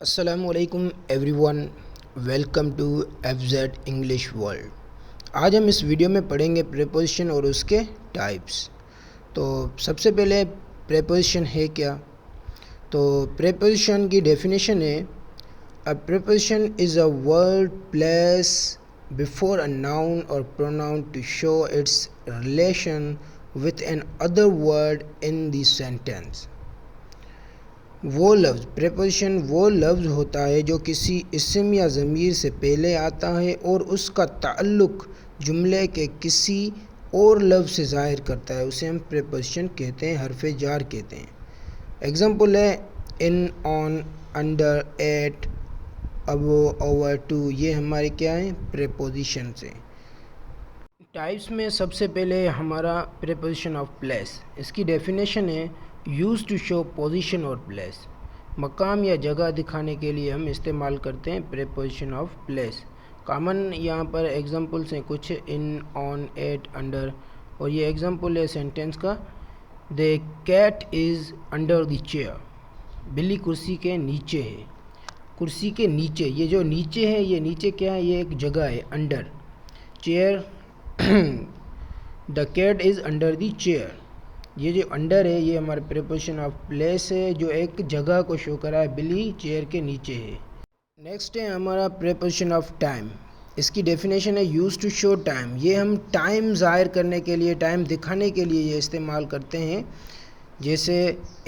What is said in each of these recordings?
अस्सलामुअलैकुम everyone, welcome to FZ English world. आज हम इस वीडियो में पढ़ेंगे प्रीपोजिशन और उसके टाइप्स। तो सबसे पहले प्रीपोजिशन है क्या? तो प्रीपोजिशन की डेफिनेशन है, a preposition is a word place before a noun और pronoun to show its relation with another word in the sentence. वो लफ्ज़ प्रीपोजिशन वो लफ्ज़ होता है जो किसी इस्म या ज़मीर से पहले आता है और उसका ताल्लुक़ जुमले के किसी और लफ्ज़ से ज़ाहिर करता है, उसे हम प्रीपोजिशन कहते हैं, हरफ़े जार कहते हैं। एग्ज़ाम्पल है in, on, under, at, above, over, to, ये हमारे क्या हैं? प्रीपोजिशन से। टाइप्स में सबसे पहले हमारा प्रीपोजिशन ऑफ प्लेस। इसकी डेफिनेशन है यूज़ टू शो पोजीशन और प्लेस। मकाम या जगह दिखाने के लिए हम इस्तेमाल करते हैं प्रीपोजिशन ऑफ प्लेस। कॉमन यहाँ पर एग्जांपल्स हैं कुछ, इन, ऑन, एट, अंडर, और ये एग्जांपल है सेंटेंस का, the cat is under the chair. बिल्ली कुर्सी के नीचे है। कुर्सी के नीचे, ये जो नीचे है, ये नीचे क्या है? ये एक जगह है, under. Chair the cat is under the chair. ये जो अंडर है ये हमारा प्रीपोजिशन ऑफ प्लेस है जो एक जगह को शो कर रहा है, बिल्ली चेयर के नीचे है। नेक्स्ट है हमारा प्रीपोजिशन ऑफ टाइम। इसकी डेफिनेशन है यूज़ टू शो टाइम। ये हम टाइम ज़ाहिर करने के लिए, टाइम दिखाने के लिए ये इस्तेमाल करते हैं, जैसे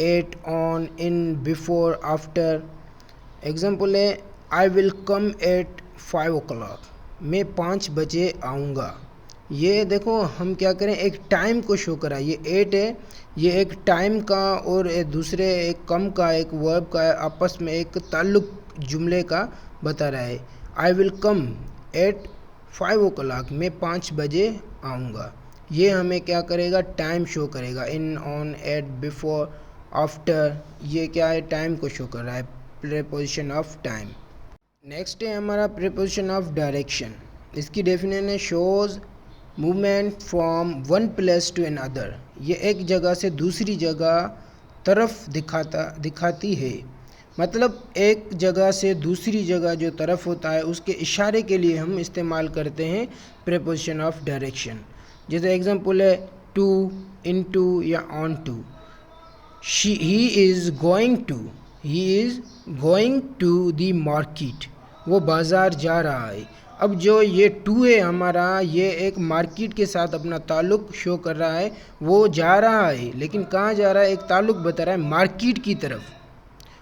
at, on, in, before, after. Example है I will come eight 5 o'clock। मैं 5 बजे आऊँगा। ये देखो हम क्या करें, एक टाइम को शो करा। ये एट है, ये एक टाइम का और एक दूसरे एक कम का, एक वर्ब का आपस में एक ताल्लुक जुमले का बता रहा है। I will come eight 5 o'clock, मैं 5 बजे आऊँगा। ये हमें क्या करेगा? टाइम शो करेगा। इन, ऑन, एट, बिफोर, आफ्टर, ये क्या है? टाइम को शो कर रहा है, प्रीपोजिशन ऑफ टाइम। नेक्स्ट है हमारा प्रीपोजिशन ऑफ डायरेक्शन। इसकी डेफिनेशन है shows movement from one place to another. ये एक जगह से दूसरी जगह तरफ दिखाती है। मतलब एक जगह से दूसरी जगह जो तरफ होता है उसके इशारे के लिए हम इस्तेमाल करते हैं प्रीपोजिशन ऑफ डायरेक्शन। जैसे एग्जांपल है टू, इन टू या onto. He is going to the market. वो बाज़ार जा रहा है। अब जो ये टू है हमारा, ये एक मार्केट के साथ अपना ताल्लुक़ शो कर रहा है। वो जा रहा है, लेकिन कहाँ जा रहा है? एक ताल्लुक़ बता रहा है मार्केट की तरफ,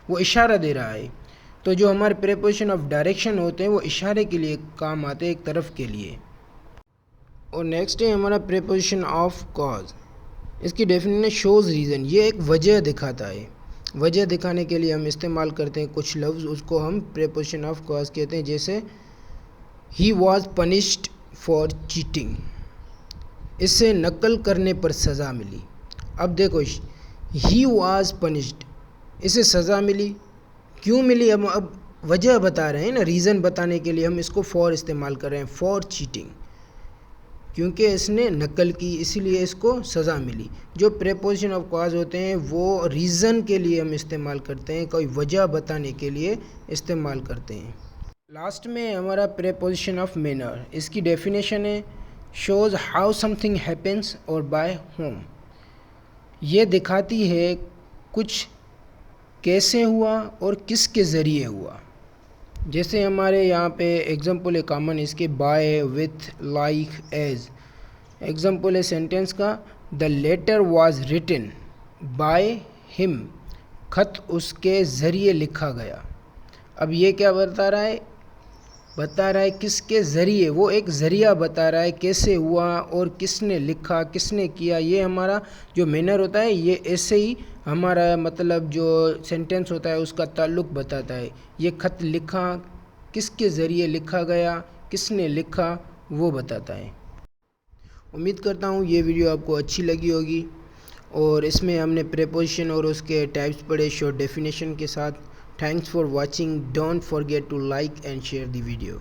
वो इशारा दे रहा है। तो जो हमारे प्रीपोजिशन ऑफ डायरेक्शन होते हैं वो इशारे के लिए काम आते हैं, एक तरफ के लिए। और नेक्स्ट है हमारा प्रीपोजिशन ऑफ कॉज। इसकी डेफिनेशन शोज़ रीज़न। ये एक वजह दिखाता है। वजह दिखाने के लिए हम इस्तेमाल करते हैं कुछ लफ्ज़, उसको हम प्रीपोजिशन ऑफ कॉज कहते हैं। जैसे he was punished for cheating. इससे नकल करने पर सज़ा मिली। अब देखो, ही वॉज पनिश्ड, इसे सज़ा मिली। क्यों मिली? अब वजह बता रहे हैं ना, रीज़न बताने के लिए हम इसको फॉर इस्तेमाल कर रहे हैं, फॉर चीटिंग, क्योंकि इसने नकल की इसलिए इसको सज़ा मिली। जो प्रीपोजिशन ऑफ कॉज होते हैं वो रीज़न के लिए हम इस्तेमाल करते हैं, कोई वजह बताने के लिए इस्तेमाल करते हैं। लास्ट में हमारा प्रीपोजिशन ऑफ मैनर। इसकी डेफिनेशन है शोज़ हाउ समथिंग हैपन्स और बाय होम। ये दिखाती है कुछ कैसे हुआ और किसके ज़रिए हुआ। जैसे हमारे यहाँ पे एग्जांपल है कॉमन इसके, by, with, like, as. Example है सेंटेंस का, the letter was written by him. खत उसके ज़रिए लिखा गया। अब ये क्या बता रहा है? बता रहा है किसके ज़रिए, वो एक ज़रिया बता रहा है कैसे हुआ और किसने लिखा, किसने किया। ये हमारा जो मैनर होता है ये ऐसे ही हमारा मतलब जो सेंटेंस होता है उसका ताल्लुक़ बताता है। ये ख़त लिखा, किसके ज़रिए लिखा गया, किसने लिखा, वो बताता है। उम्मीद करता हूँ ये वीडियो आपको अच्छी लगी होगी और इसमें हमने प्रीपोजिशन और उसके टाइप्स पढ़े शॉर्ट डेफिनेशन के साथ। Thanks for watching. Don't forget to like and share the video.